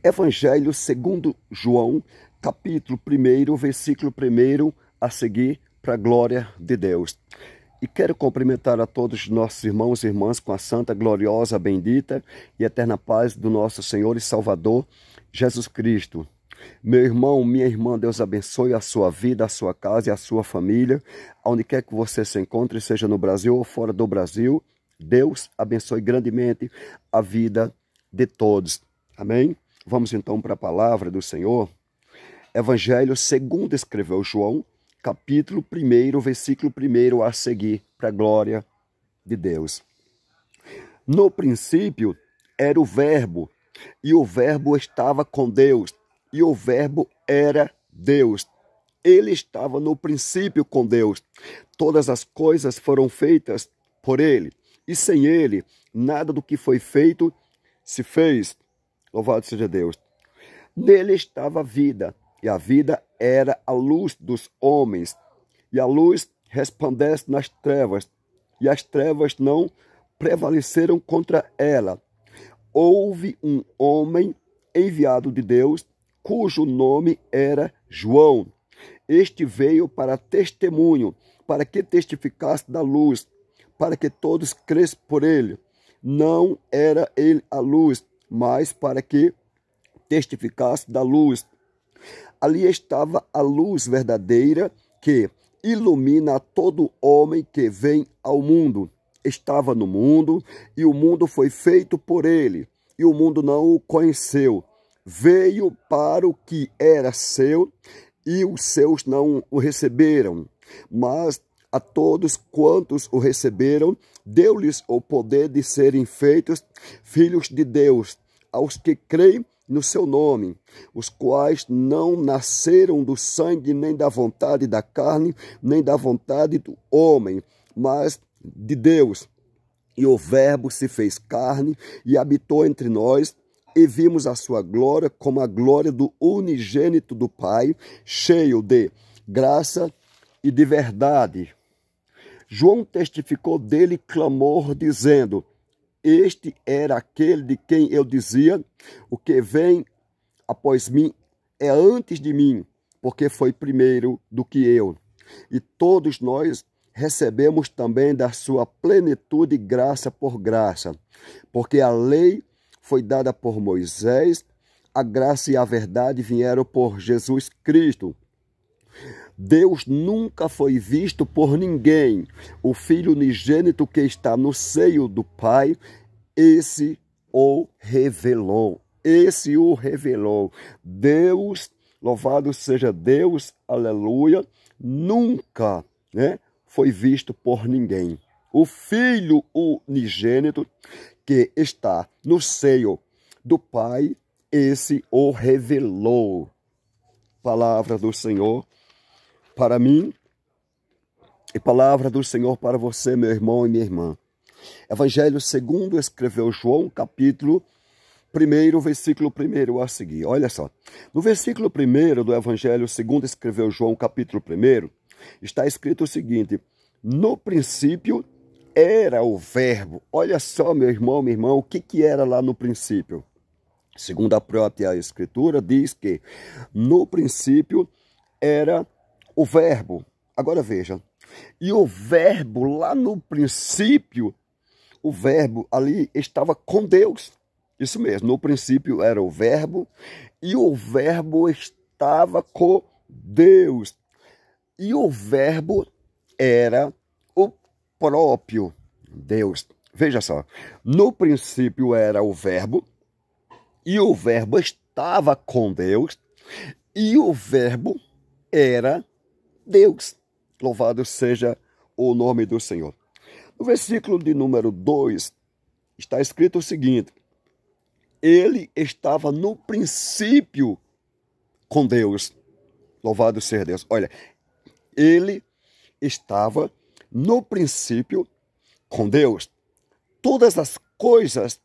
Evangelho segundo João, capítulo 1, versículo 1 a seguir, para a glória de Deus. E quero cumprimentar a todos os nossos irmãos e irmãs com a santa, gloriosa, bendita e eterna paz do nosso Senhor e Salvador, Jesus Cristo. Meu irmão, minha irmã, Deus abençoe a sua vida, a sua casa e a sua família, onde quer que você se encontre, seja no Brasil ou fora do Brasil. Deus abençoe grandemente a vida de todos. Amém? Vamos então para a palavra do Senhor. Evangelho segundo escreveu João, capítulo 1, versículo 1 a seguir, para a glória de Deus. No princípio era o Verbo, e o Verbo estava com Deus, e o Verbo era Deus. Ele estava no princípio com Deus. Todas as coisas foram feitas por ele, e sem ele, nada do que foi feito se fez. Louvado seja Deus. Nele estava a vida, e a vida era a luz dos homens. E a luz resplandece nas trevas, e as trevas não prevaleceram contra ela. Houve um homem enviado de Deus, cujo nome era João. Este veio para testemunho, para que testificasse da luz, para que todos crescem por ele. Não era ele a luz, mas para que testificasse da luz. Ali estava a luz verdadeira que ilumina a todo homem que vem ao mundo. Estava no mundo, e o mundo foi feito por ele, e o mundo não o conheceu. Veio para o que era seu, e os seus não o receberam. Mas a todos quantos o receberam, deu-lhes o poder de serem feitos filhos de Deus, aos que creem no seu nome, os quais não nasceram do sangue, nem da vontade da carne, nem da vontade do homem, mas de Deus. E o Verbo se fez carne e habitou entre nós, e vimos a sua glória como a glória do unigênito do Pai, cheio de graça e de verdade. João testificou dele clamor, dizendo: este era aquele de quem eu dizia, o que vem após mim é antes de mim, porque foi primeiro do que eu. E todos nós recebemos também da sua plenitude graça por graça, porque a lei foi dada por Moisés, a graça e a verdade vieram por Jesus Cristo. Deus nunca foi visto por ninguém. O Filho unigênito que está no seio do Pai, esse o revelou. Esse o revelou. Deus, louvado seja Deus, aleluia, nunca, foi visto por ninguém. O Filho unigênito que está no seio do Pai, esse o revelou. Palavra do Senhor para mim e palavra do Senhor para você, meu irmão e minha irmã. Evangelho segundo escreveu João, capítulo 1, versículo 1 a seguir. Olha só, no versículo 1 do Evangelho segundo escreveu João, capítulo 1, está escrito o seguinte: no princípio era o Verbo. Olha só, meu irmão, minha irmã, o que era lá no princípio? Segundo a própria Escritura, diz que no princípio era o Verbo. Agora veja, e o Verbo lá no princípio, o Verbo ali estava com Deus. Isso mesmo, no princípio era o Verbo, e o Verbo estava com Deus. E o Verbo era o próprio Deus. Veja só, no princípio era o Verbo, e o Verbo estava com Deus, e o Verbo era Deus. Louvado seja o nome do Senhor. No versículo de número 2, está escrito o seguinte: ele estava no princípio com Deus. Louvado seja Deus. Olha, ele estava no princípio com Deus. Todas as coisas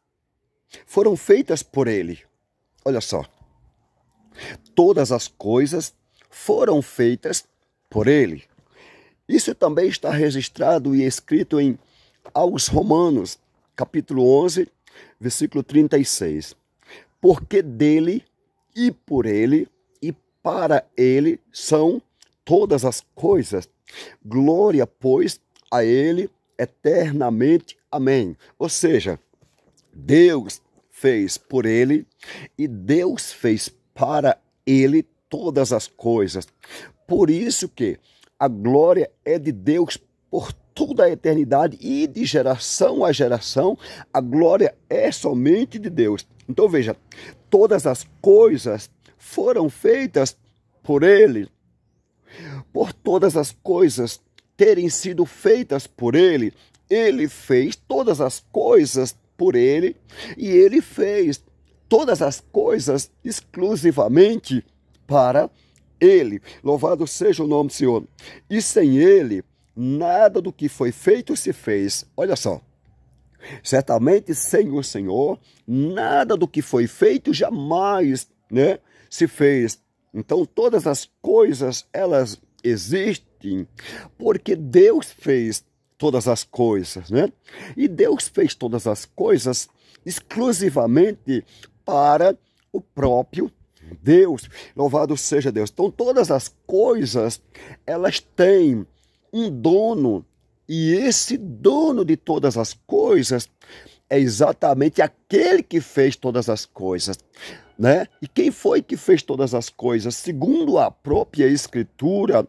foram feitas por ele. Olha só. Todas as coisas foram feitas por ele. Isso também está registrado e escrito aos Romanos, capítulo 11, versículo 36. porque dele e por ele e para ele são todas as coisas. Glória, pois, a ele eternamente. Amém. Ou seja, Deus fez por ele e Deus fez para ele todas as coisas. Por isso que a glória é de Deus por toda a eternidade e de geração a geração, a glória é somente de Deus. Então veja, todas as coisas foram feitas por ele. Por todas as coisas terem sido feitas por ele, ele fez todas as coisas por ele e ele fez todas as coisas exclusivamente para ele. Louvado seja o nome do Senhor. E sem ele, nada do que foi feito se fez. Olha só. Certamente sem o Senhor, nada do que foi feito jamais, se fez. Então todas as coisas, elas existem porque Deus fez todas as coisas, E Deus fez todas as coisas exclusivamente para o próprio Deus. Louvado seja Deus. Então todas as coisas, elas têm um dono, e esse dono de todas as coisas é exatamente aquele que fez todas as coisas, E quem foi que fez todas as coisas? Segundo a própria Escritura,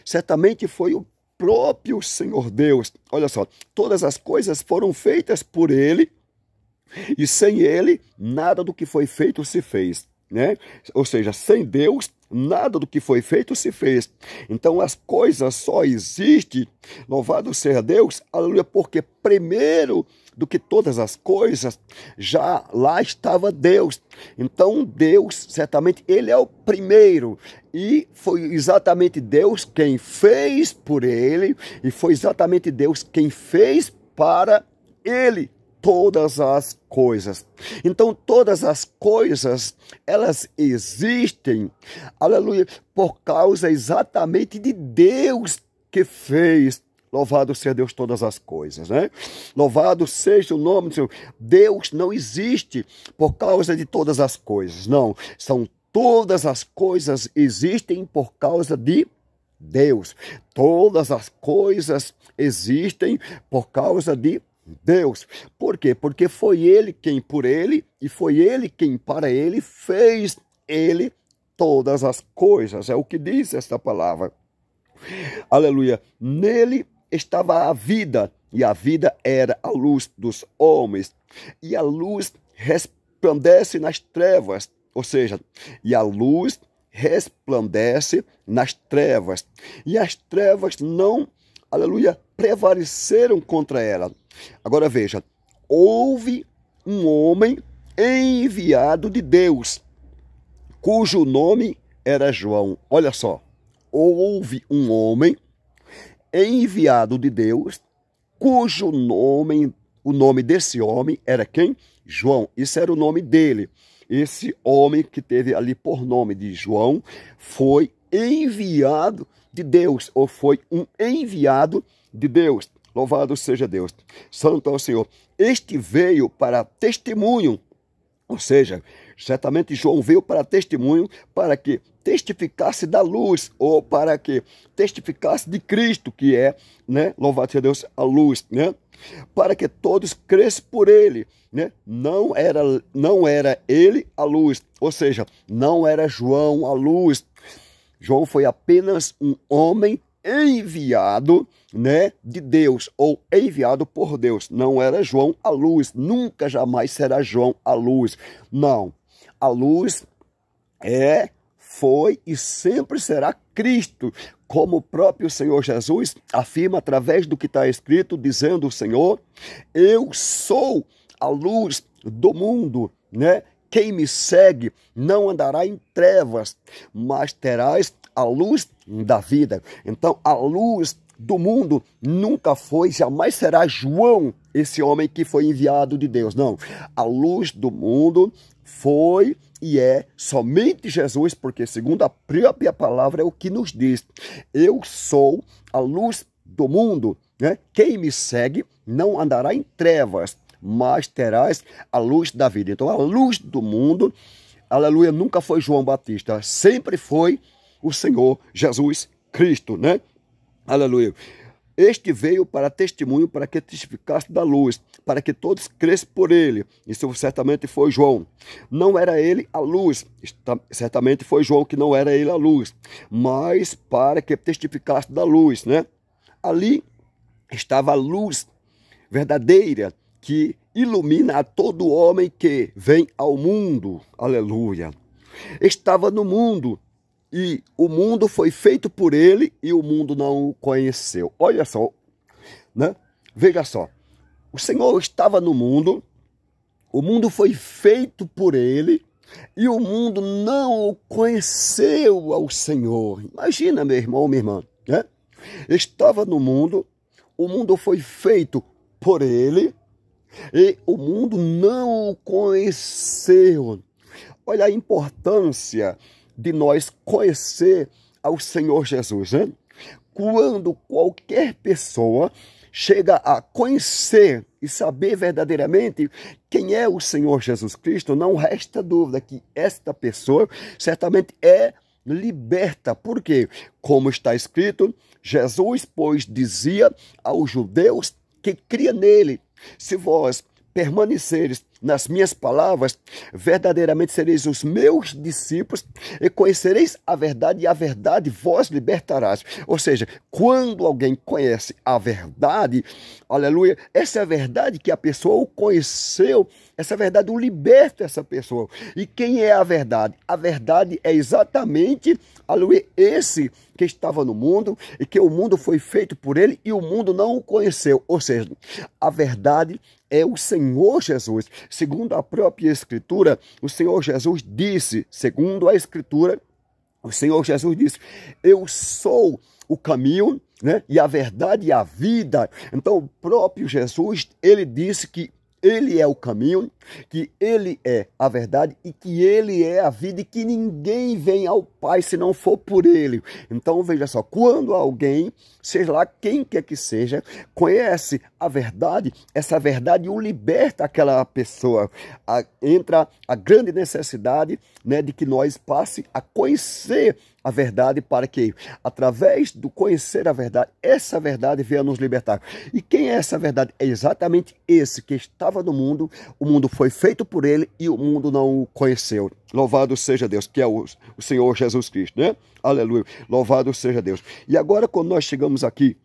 certamente foi o próprio Senhor Deus. Olha só, todas as coisas foram feitas por ele, e sem ele, nada do que foi feito se fez, Ou seja, sem Deus, nada do que foi feito se fez. Então as coisas só existem, louvado seja Deus, aleluia, porque primeiro do que todas as coisas, já lá estava Deus. Então Deus, certamente, ele é o primeiro. E foi exatamente Deus quem fez por ele, e foi exatamente Deus quem fez para ele todas as coisas. Então todas as coisas, elas existem, aleluia, por causa exatamente de Deus que fez. Louvado seja Deus todas as coisas, Louvado seja o nome do Senhor. Deus não existe por causa de todas as coisas, não. São todas as coisas existem por causa de Deus. Todas as coisas existem por causa de Deus. Por quê? Porque foi ele quem por ele e foi ele quem para ele fez ele todas as coisas. É o que diz esta palavra. Aleluia. Nele estava a vida, e a vida era a luz dos homens, e a luz resplandece nas trevas, ou seja, e a luz resplandece nas trevas, e as trevas não, aleluia, prevaleceram contra ela. Agora veja, houve um homem enviado de Deus, cujo nome era João. Olha só, houve um homem enviado de Deus, cujo nome, o nome desse homem era quem? João. Isso era o nome dele. Esse homem que teve ali por nome de João foi enviado de Deus, ou foi um enviado de Deus. Louvado seja Deus. Santo é o Senhor. Este veio para testemunho, ou seja, certamente João veio para testemunho, para que testificasse da luz, ou para que testificasse de Cristo, que é, louvado seja Deus, a luz, para que todos crescem por ele, não era ele a luz, ou seja, não era João a luz. João foi apenas um homem enviado, de Deus, ou enviado por Deus. Não era João a luz, nunca jamais será João a luz. Não, a luz foi e sempre será Cristo, como o próprio Senhor Jesus afirma através do que está escrito, dizendo o Senhor: eu sou a luz do mundo, Quem me segue não andará em trevas, mas terás a luz da vida. Então, a luz do mundo nunca foi, jamais será João, esse homem que foi enviado de Deus. Não, a luz do mundo foi e é somente Jesus, porque segundo a própria palavra é o que nos diz: eu sou a luz do mundo, Quem me segue não andará em trevas, mas terás a luz da vida. Então a luz do mundo, aleluia, nunca foi João Batista, sempre foi o Senhor Jesus Cristo, né? Aleluia. Este veio para testemunho, para que testificasse da luz, para que todos crescem por ele. Isso certamente foi João. Não era ele a luz, certamente foi João que não era ele a luz, mas para que testificasse da luz, né? Ali estava a luz verdadeira que ilumina a todo homem que vem ao mundo. Aleluia. Estava no mundo, e o mundo foi feito por ele e o mundo não o conheceu. Olha só, né? Veja só. O Senhor estava no mundo, o mundo foi feito por ele e o mundo não o conheceu ao Senhor. Imagina, meu irmão, minha irmã, né? Estava no mundo, o mundo foi feito por ele e o mundo não o conheceu. Olha a importância de nós conhecer ao Senhor Jesus, né? Quando qualquer pessoa chega a conhecer e saber verdadeiramente quem é o Senhor Jesus Cristo, não resta dúvida que esta pessoa certamente é liberta. Por quê? Como está escrito, Jesus, pois, dizia aos judeus que cria nele: se vós permaneceres nas minhas palavras, verdadeiramente sereis os meus discípulos e conhecereis a verdade, e a verdade vos libertarás. Ou seja, quando alguém conhece a verdade, aleluia, essa é a verdade que a pessoa o conheceu, essa verdade o liberta essa pessoa. E quem é a verdade? A verdade é exatamente, aleluia, esse que estava no mundo e que o mundo foi feito por ele e o mundo não o conheceu. Ou seja, a verdade é o Senhor Jesus. Segundo a própria Escritura, o Senhor Jesus disse, segundo a Escritura, o Senhor Jesus disse: eu sou o caminho, né, e a verdade e a vida. Então o próprio Jesus, ele disse que ele é o caminho, que ele é a verdade e que ele é a vida e que ninguém vem ao Pai se não for por ele. Então veja só, quando alguém, seja lá quem quer que seja, conhece a verdade, essa verdade o liberta aquela pessoa. Entra a grande necessidade, né, de que nós passe a conhecer a verdade, para que, através do conhecer a verdade, essa verdade venha nos libertar. E quem é essa verdade? É exatamente esse que estava no mundo, o mundo foi feito por ele e o mundo não o conheceu. Louvado seja Deus, que é o Senhor Jesus Cristo, né? Aleluia, louvado seja Deus. E agora, quando nós chegamos aqui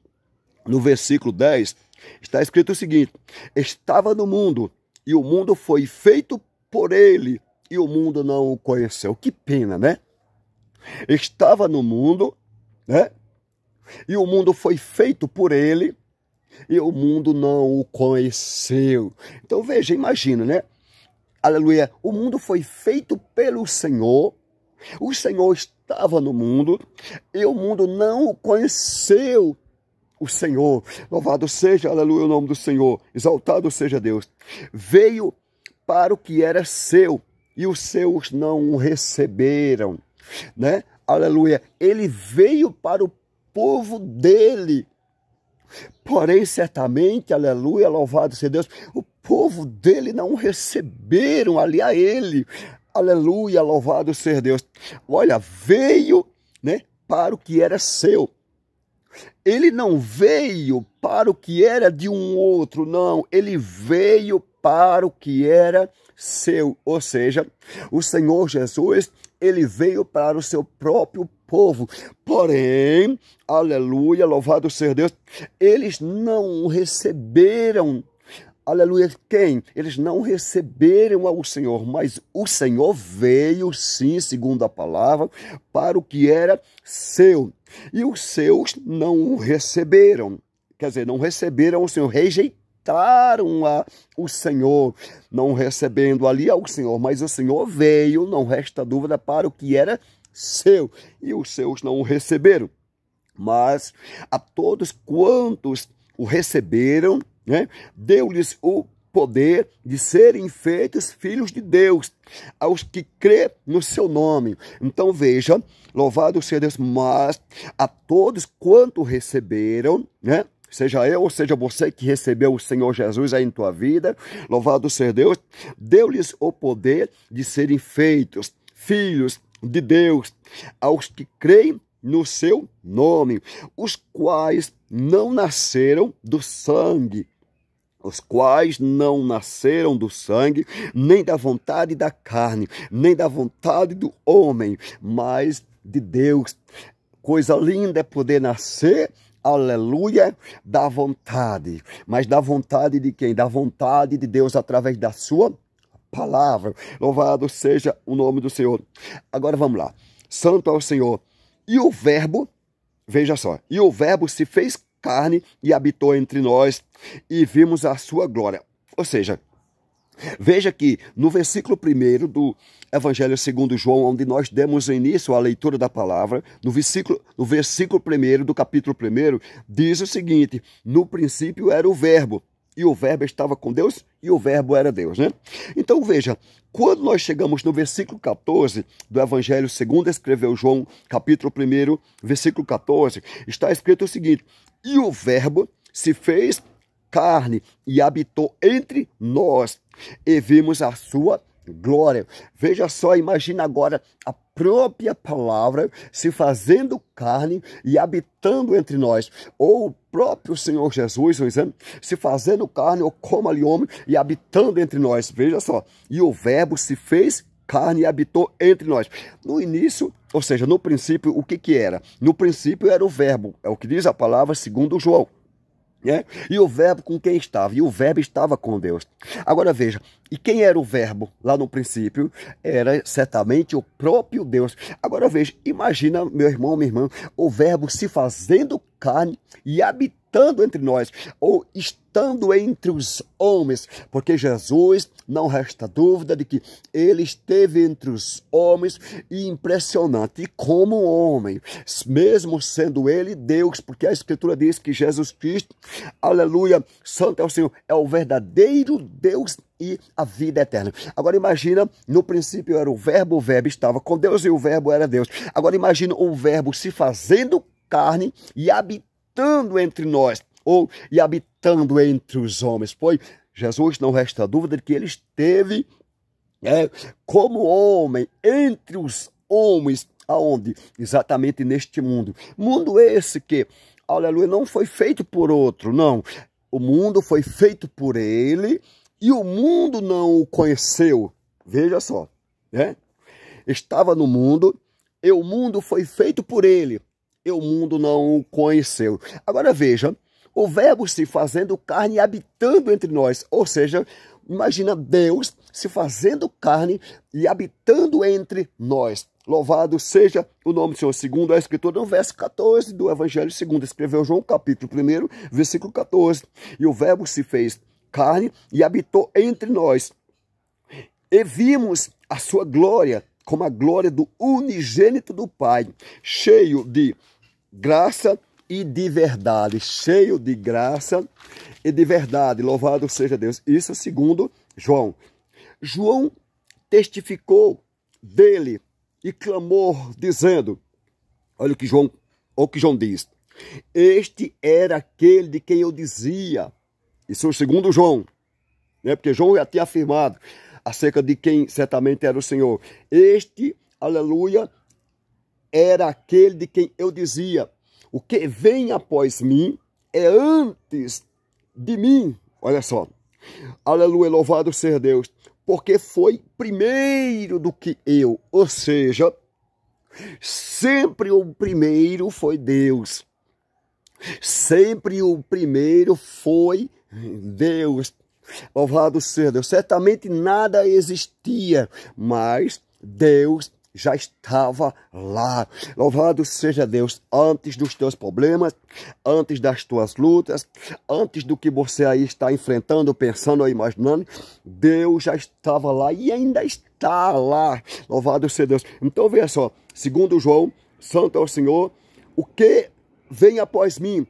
no versículo 10, está escrito o seguinte: estava no mundo e o mundo foi feito por ele e o mundo não o conheceu. Que pena, né? Estava no mundo, né? E o mundo foi feito por ele e o mundo não o conheceu. Então veja, imagina, né? Aleluia, o mundo foi feito pelo Senhor, o Senhor estava no mundo e o mundo não o conheceu. O Senhor, louvado seja, aleluia, o nome do Senhor, exaltado seja Deus. Veio para o que era seu e os seus não o receberam, né? Aleluia, ele veio para o povo dele, porém certamente, aleluia, louvado seja Deus, o povo dele não receberam ali a ele. Aleluia, louvado seja Deus. Olha, veio, né, para o que era seu. Ele não veio para o que era de um outro, não. Ele veio para o que era seu. Ou seja, o Senhor Jesus, ele veio para o seu próprio povo. Porém, aleluia, louvado seja Deus, eles não receberam. Aleluia, quem? Eles não receberam ao Senhor, mas o Senhor veio, sim, segundo a palavra, para o que era seu. E os seus não o receberam. Quer dizer, não receberam o Senhor, rejeitaram o Senhor, não recebendo ali ao Senhor. Mas o Senhor veio, não resta dúvida, para o que era seu. E os seus não o receberam. Mas a todos quantos o receberam, né, deu-lhes o poder de serem feitos filhos de Deus, aos que crê no seu nome. Então veja, louvado seja Deus, mas a todos quanto receberam, né, seja eu ou seja você que recebeu o Senhor Jesus aí em tua vida, louvado seja Deus, deu-lhes o poder de serem feitos filhos de Deus, aos que creem no seu nome, os quais não nasceram do sangue, nem da vontade da carne, nem da vontade do homem, mas de Deus. Coisa linda é poder nascer, aleluia, da vontade. Mas da vontade de quem? Da vontade de Deus através da sua palavra. Louvado seja o nome do Senhor. Agora vamos lá. Santo é o Senhor. E o verbo, veja só, e o verbo se fez carne e habitou entre nós e vimos a sua glória. Ou seja, veja que no versículo 1 do Evangelho segundo João, onde nós demos início à leitura da palavra, no versículo 1 do capítulo 1, diz o seguinte: no princípio era o verbo, e o verbo estava com Deus, e o verbo era Deus, né? Então veja, quando nós chegamos no versículo 14 do Evangelho segundo escreveu João, capítulo 1, versículo 14, está escrito o seguinte: e o verbo se fez carne e habitou entre nós, e vimos a sua glória. Veja só, imagina agora a própria palavra se fazendo carne e habitando entre nós, ou o próprio Senhor Jesus, se fazendo carne, ou como ali homem, e habitando entre nós. Veja só, e o verbo se fez carne e habitou entre nós. No início, ou seja, no princípio, o que era? No princípio era o verbo, é o que diz a palavra segundo João. E o verbo com quem estava? E o verbo estava com Deus. Agora veja, e quem era o verbo lá no princípio? Era certamente o próprio Deus. Agora veja, imagina, meu irmão, minha irmã, o verbo se fazendo carne e habitando entre nós, ou estando entre os homens, porque Jesus, não resta dúvida de que ele esteve entre os homens, e impressionante, e como homem, mesmo sendo ele Deus, porque a Escritura diz que Jesus Cristo, aleluia, santo é o Senhor, é o verdadeiro Deus e a vida eterna. Agora imagina, no princípio era o verbo estava com Deus e o verbo era Deus. Agora imagina o verbo se fazendo carne e habitando entre nós, e habitando entre os homens. Pois Jesus, não resta dúvida de que ele esteve como homem entre os homens. Aonde? Exatamente neste mundo. Mundo esse que, aleluia, não foi feito por outro, não. O mundo foi feito por ele e o mundo não o conheceu. Veja só, estava no mundo e o mundo foi feito por ele e o mundo não o conheceu. Agora veja, o verbo se fazendo carne e habitando entre nós, ou seja, imagina Deus se fazendo carne e habitando entre nós. Louvado seja o nome do Senhor. Segundo a Escritura, no verso 14 do Evangelho segundo escreveu João, capítulo 1, versículo 14. E o verbo se fez carne e habitou entre nós. E vimos a sua glória, como a glória do unigênito do Pai, cheio de graça e de verdade. Cheio de graça e de verdade. Louvado seja Deus. Isso segundo João. João testificou dele e clamou, dizendo, olha o que João diz: este era aquele de quem eu dizia. Isso segundo João, porque João já tinha afirmado acerca de quem certamente era o Senhor. Este, aleluia, era aquele de quem eu dizia: o que vem após mim é antes de mim. Olha só, aleluia, louvado seja Deus, porque foi primeiro do que eu. Ou seja, sempre o primeiro foi Deus. Sempre o primeiro foi Deus. Louvado seja Deus. Certamente nada existia, mas Deus já estava lá. Louvado seja Deus. Antes dos teus problemas, antes das tuas lutas, antes do que você aí está enfrentando, pensando ou imaginando, Deus já estava lá e ainda está lá. Louvado seja Deus. Então veja só, segundo João, santo é o Senhor, o que vem após mim,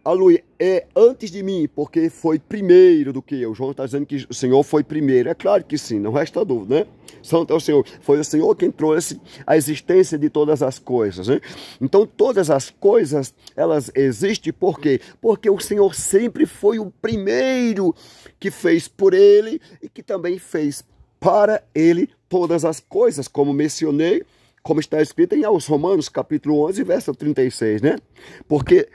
aleluia, é antes de mim, porque foi primeiro do que eu. João está dizendo que o Senhor foi primeiro. É claro que sim, não resta dúvida, né? Santo é o Senhor. Foi o Senhor quem trouxe a existência de todas as coisas, né? Então, todas as coisas, elas existem por quê? Porque o Senhor sempre foi o primeiro que fez por Ele e que também fez para Ele todas as coisas, como mencionei, como está escrito em aos Romanos, capítulo 11, verso 36, né? Porque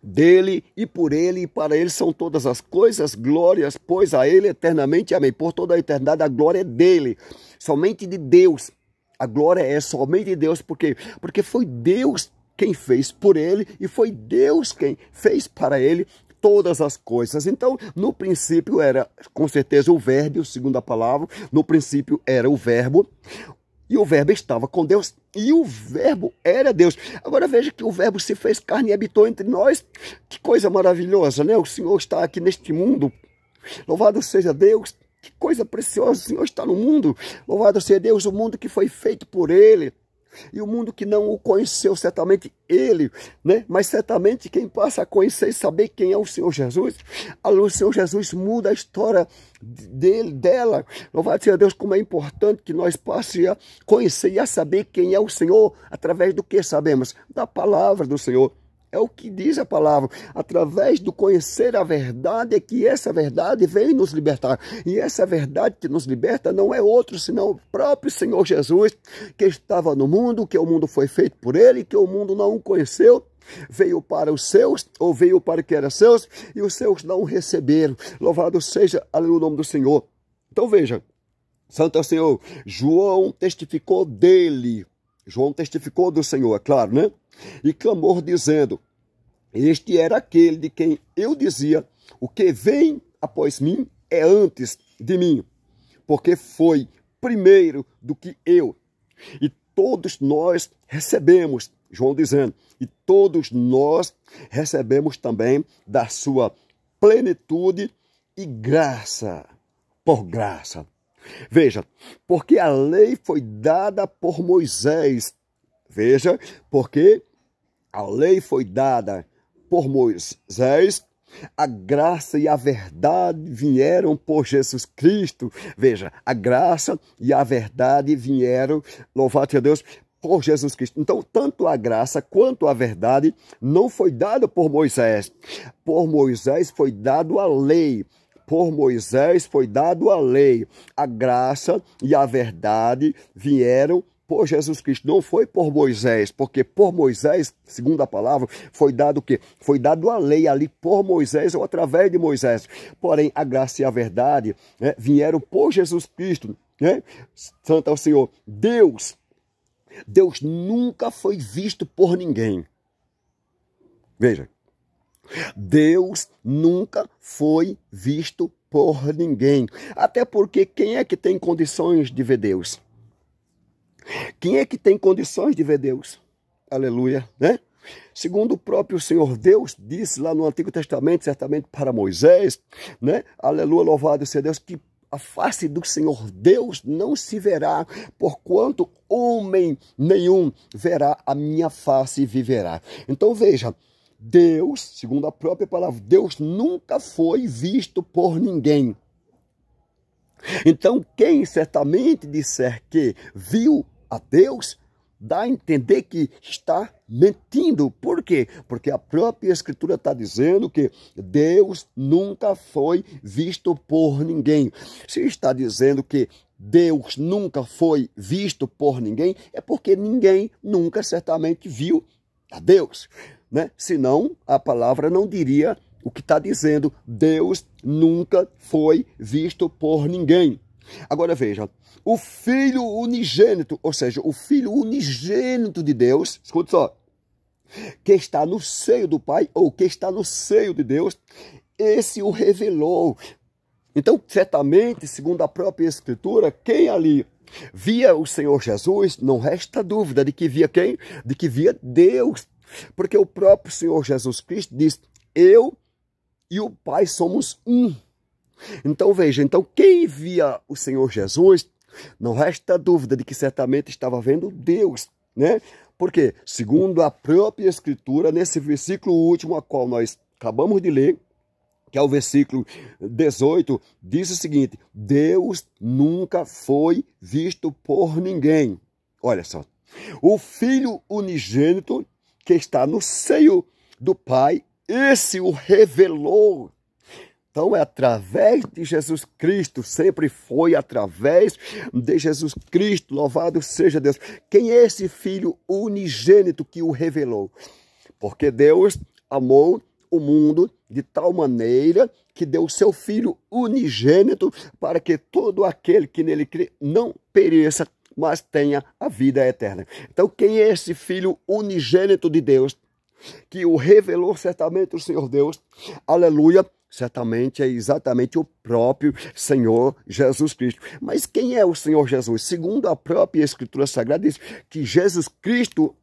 dele e por ele e para ele são todas as coisas, glórias, pois a ele eternamente, amém. Por toda a eternidade a glória é dele, somente de Deus. A glória é somente de Deus, porque foi Deus quem fez por ele e foi Deus quem fez para ele todas as coisas. Então, no princípio era, com certeza, o verbo, segundo a palavra, no princípio era o verbo, e o verbo estava com Deus, e o verbo era Deus. Agora veja que o verbo se fez carne e habitou entre nós. Que coisa maravilhosa, né? O Senhor está aqui neste mundo. Louvado seja Deus. Que coisa preciosa, o Senhor está no mundo. Louvado seja Deus, o mundo que foi feito por Ele. E o mundo que não o conheceu, certamente ele, né? Mas certamente quem passa a conhecer e saber quem é o Senhor Jesus, o Senhor Jesus muda a história dela. Louvado seja Deus, como é importante que nós passemos a conhecer e a saber quem é o Senhor, através do que sabemos? Da palavra do Senhor. É o que diz a palavra. Através do conhecer a verdade, é que essa verdade vem nos libertar. E essa verdade que nos liberta não é outro, senão o próprio Senhor Jesus, que estava no mundo, que o mundo foi feito por ele, que o mundo não o conheceu. Veio para os seus, ou veio para o que era seus, e os seus não o receberam. Louvado seja o nome do Senhor. Então veja, Santo é o Senhor. João testificou dele. João testificou do Senhor, é claro, né? E clamou dizendo, este era aquele de quem eu dizia, o que vem após mim é antes de mim, porque foi primeiro do que eu. E todos nós recebemos, João dizendo, e todos nós recebemos também da sua plenitude e graça por graça. Veja, porque a lei foi dada por Moisés. Veja, porque a lei foi dada por Moisés, a graça e a verdade vieram por Jesus Cristo. Veja, a graça e a verdade vieram, louvado seja Deus, por Jesus Cristo. Então, tanto a graça quanto a verdade não foi dada por Moisés. Por Moisés foi dado a lei. Por Moisés foi dado a lei. A graça e a verdade vieram por Jesus Cristo. Não foi por Moisés, porque por Moisés, segundo a palavra, foi dado o quê? Foi dado a lei ali por Moisés ou através de Moisés. Porém, a graça e a verdade, né, vieram por Jesus Cristo. Né? Santo é o Senhor. Deus nunca foi visto por ninguém. Veja. Deus nunca foi visto por ninguém. Até porque quem é que tem condições de ver Deus? Quem é que tem condições de ver Deus? Aleluia, né? Segundo o próprio Senhor Deus, disse lá no Antigo Testamento, certamente para Moisés, né? Aleluia, louvado seja Deus, que a face do Senhor Deus não se verá, porquanto homem nenhum verá a minha face e viverá. Então veja, Deus, segundo a própria palavra, Deus nunca foi visto por ninguém. Então, quem certamente disser que viu a Deus, dá a entender que está mentindo. Por quê? Porque a própria Escritura está dizendo que Deus nunca foi visto por ninguém. Se está dizendo que Deus nunca foi visto por ninguém, é porque ninguém nunca certamente viu a Deus. Né? Senão a palavra não diria o que está dizendo. Deus nunca foi visto por ninguém. Agora veja, o Filho unigênito, ou seja, o Filho unigênito de Deus, escuta só, que está no seio do Pai, ou que está no seio de Deus, esse o revelou. Então, certamente, segundo a própria Escritura, quem ali via o Senhor Jesus, não resta dúvida de que via quem? De que via Deus. Porque o próprio Senhor Jesus Cristo diz, eu e o Pai somos um. Então veja, quem via o Senhor Jesus, não resta dúvida de que certamente estava vendo Deus, né? Porque, segundo a própria Escritura, nesse versículo último a qual nós acabamos de ler, que é o versículo 18, diz o seguinte: Deus nunca foi visto por ninguém. Olha só, o Filho unigênito que está no seio do Pai, esse o revelou. Então é através de Jesus Cristo, sempre foi através de Jesus Cristo, louvado seja Deus. Quem é esse Filho unigênito que o revelou? Porque Deus amou o mundo de tal maneira que deu o seu Filho unigênito para que todo aquele que nele crê não pereça, mas tenha a vida eterna. Então quem é esse Filho unigênito de Deus que o revelou? Certamente o Senhor Deus, aleluia, certamente é exatamente o próprio Senhor Jesus Cristo. Mas quem é o Senhor Jesus? Segundo a própria Escritura Sagrada, diz que Jesus Cristo,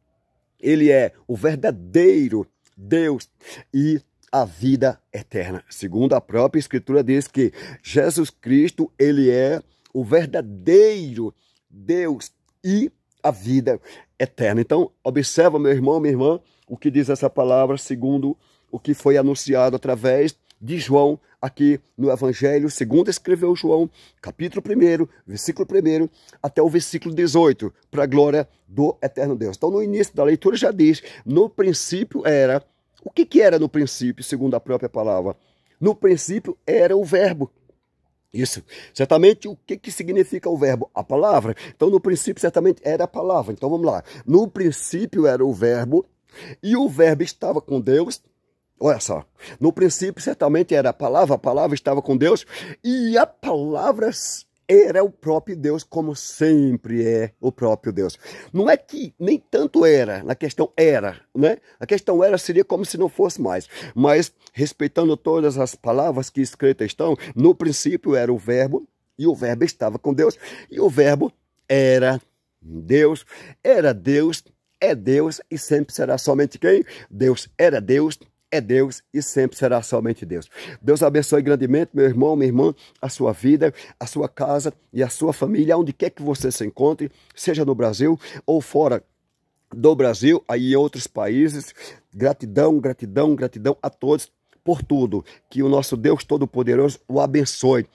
ele é o verdadeiro Deus e a vida eterna. Segundo a própria Escritura diz que Jesus Cristo, ele é o verdadeiro Deus e a vida eterna. Então, observa, meu irmão, minha irmã, o que diz essa palavra, segundo o que foi anunciado através de João, aqui no Evangelho, segundo escreveu João, capítulo 1, versículo 1, até o versículo 18, para a glória do eterno Deus. Então, no início da leitura já diz, no princípio era. O que era no princípio, segundo a própria palavra? No princípio era o verbo. Isso. Certamente, o que significa o verbo? A palavra. Então, no princípio, certamente era a palavra. Então, vamos lá. No princípio era o verbo, e o verbo estava com Deus. Olha só. No princípio, certamente era a palavra estava com Deus, e a palavra era o próprio Deus, como sempre é o próprio Deus. Não é que nem tanto era, na questão era, né? A questão era seria como se não fosse mais. Mas, respeitando todas as palavras que escritas estão, no princípio era o verbo, e o verbo estava com Deus, e o verbo era Deus, é Deus, e sempre será somente quem? Deus era Deus, é Deus e sempre será somente Deus. Deus abençoe grandemente, meu irmão, minha irmã, a sua vida, a sua casa e a sua família, onde quer que você se encontre, seja no Brasil ou fora do Brasil, aí em outros países. Gratidão, gratidão, gratidão a todos por tudo. Que o nosso Deus Todo-Poderoso o abençoe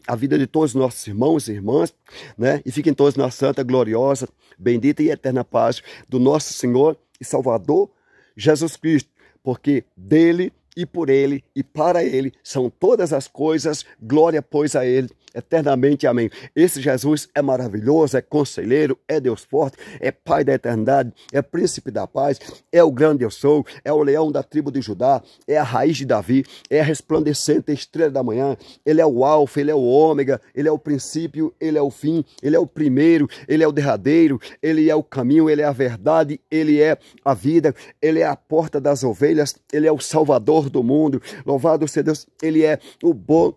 a vida de todos os nossos irmãos e irmãs, né? E fiquem todos na santa, gloriosa, bendita e eterna paz do nosso Senhor e Salvador Jesus Cristo. Porque dele e por ele e para ele são todas as coisas, glória pois a ele eternamente, amém. Esse Jesus é maravilhoso, é conselheiro, é Deus forte, é Pai da eternidade, é príncipe da paz, é o grande eu sou, é o leão da tribo de Judá, é a raiz de Davi, é a resplandecente estrela da manhã, ele é o alfa, ele é o ômega, ele é o princípio, ele é o fim, ele é o primeiro, ele é o derradeiro, ele é o caminho, ele é a verdade, ele é a vida, ele é a porta das ovelhas, ele é o salvador do mundo, louvado seja Deus, ele é o bom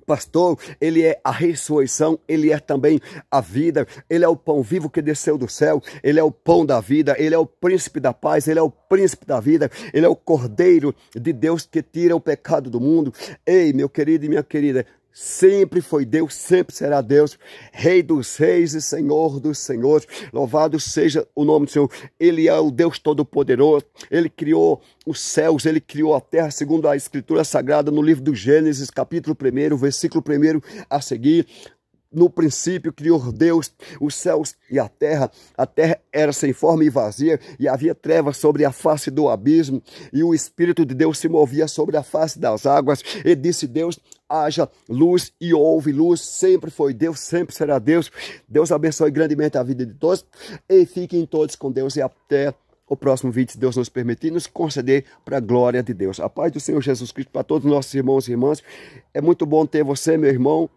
pastor, ele é a ressurreição, ele é também a vida, ele é o pão vivo que desceu do céu, ele é o pão da vida, ele é o príncipe da paz, ele é o príncipe da vida, ele é o cordeiro de Deus que tira o pecado do mundo. Ei, meu querido e minha querida, sempre foi Deus, sempre será Deus, Rei dos reis e Senhor dos senhores, louvado seja o nome do Senhor. Ele é o Deus Todo-Poderoso, ele criou os céus, ele criou a terra, segundo a Escritura Sagrada, no livro do Gênesis, capítulo 1, versículo 1 a seguir. No princípio criou Deus os céus e a terra era sem forma e vazia, e havia trevas sobre a face do abismo, e o Espírito de Deus se movia sobre a face das águas, e disse Deus, haja luz, e houve luz. Sempre foi Deus, sempre será Deus. Deus abençoe grandemente a vida de todos, e fiquem todos com Deus, e até o próximo vídeo, se Deus nos permitir, nos conceder para a glória de Deus. A paz do Senhor Jesus Cristo para todos os nossos irmãos e irmãs. É muito bom ter você, meu irmão.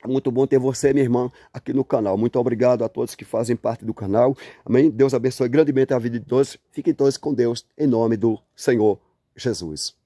Muito bom ter você, minha irmã, aqui no canal. Muito obrigado a todos que fazem parte do canal. Amém? Deus abençoe grandemente a vida de todos. Fiquem todos com Deus, em nome do Senhor Jesus.